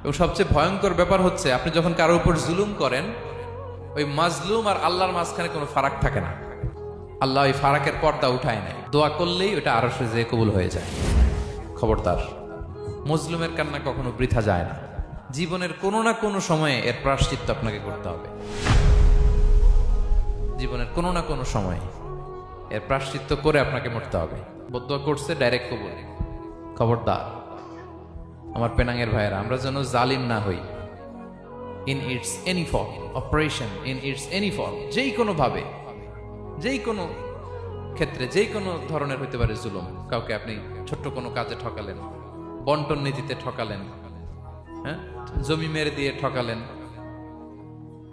এবং সবচেয়ে ভয়ঙ্কর ব্যাপার হচ্ছে আপনি যখন কারোর উপর জুলুম করেন, ওই মাজলুম আর আল্লাহর মাঝখানে কোনো ফারাক থাকে না। আল্লাহ ওই ফারাকের পর্দা উঠায় নেয়, দোয়া করলেই ওটা আরশে যেয়ে কবুল হয়ে যায়। খবরদার, মজলুমের কান্না কখনো বৃথা যায় না। জীবনের কোনো না কোনো সময়ে এর প্রায়শ্চিত্ত আপনাকে করতে হবে। জীবনের কোনো না কোনো সময়ে এর প্রায়শ্চিত্ত করে আপনাকে মরতে হবে। বদদোয়া করছে, ডাইরেক্ট কবুল। খবরদার আমার পেনাঙ্গের ভাইয়েরা, আমরা যেন জালিম না হই। In it's any form, operation in it's any form, যেই কোনো ভাবে, যেই কোনো ক্ষেত্রে, যেই কোনো ধরনের হইতে পারে জুলুম। কাউকে আপনি ছোট্ট কোনো কাজে ঠকালেন, বন্টন নীতিতে ঠকালেন, হ্যাঁ, জমি মেরে দিয়ে ঠকালেন,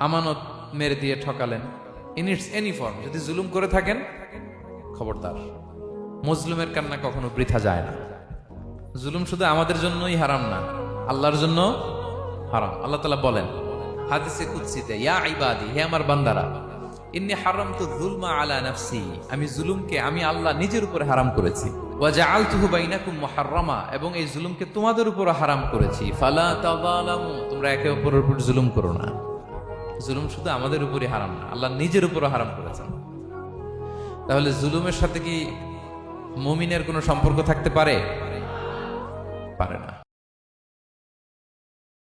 আমানত মেরে দিয়ে ঠকালেন, ইন ইটস এনি ফর্ম যদি জুলুম করে থাকেন, খবরদার, মজলুমের কান্না কখনো বৃথা যায় না। জুলুম শুধু আমাদের জন্যই হারাম না, আল্লাহর জন্য হারাম। আল্লাহ তাআলা বলেন হাদিসে কুদসিতে, ইয়া ইবাদি, হে আমার বান্দারা, ইন্নী হারামতু যুলমা আলা নাফসি, আমি জুলুমকে আমি আল্লাহ নিজের উপরে হারাম করেছি। ওয়া জাআলতুহু বাইনাকুম মুহাররামা, এবং এই জুলুমকে তোমাদের উপর হারাম করেছি। ফালা তাযালামু, তোমরা একে অপরের উপর জুলুম করো না। জুলুম শুধু আমাদের উপরই হারাম না, আল্লাহ নিজের উপরও হারাম করেছেন। তাহলে জুলুমের সাথে কি মুমিনের কোনো সম্পর্ক থাকতে পারে? পারে না।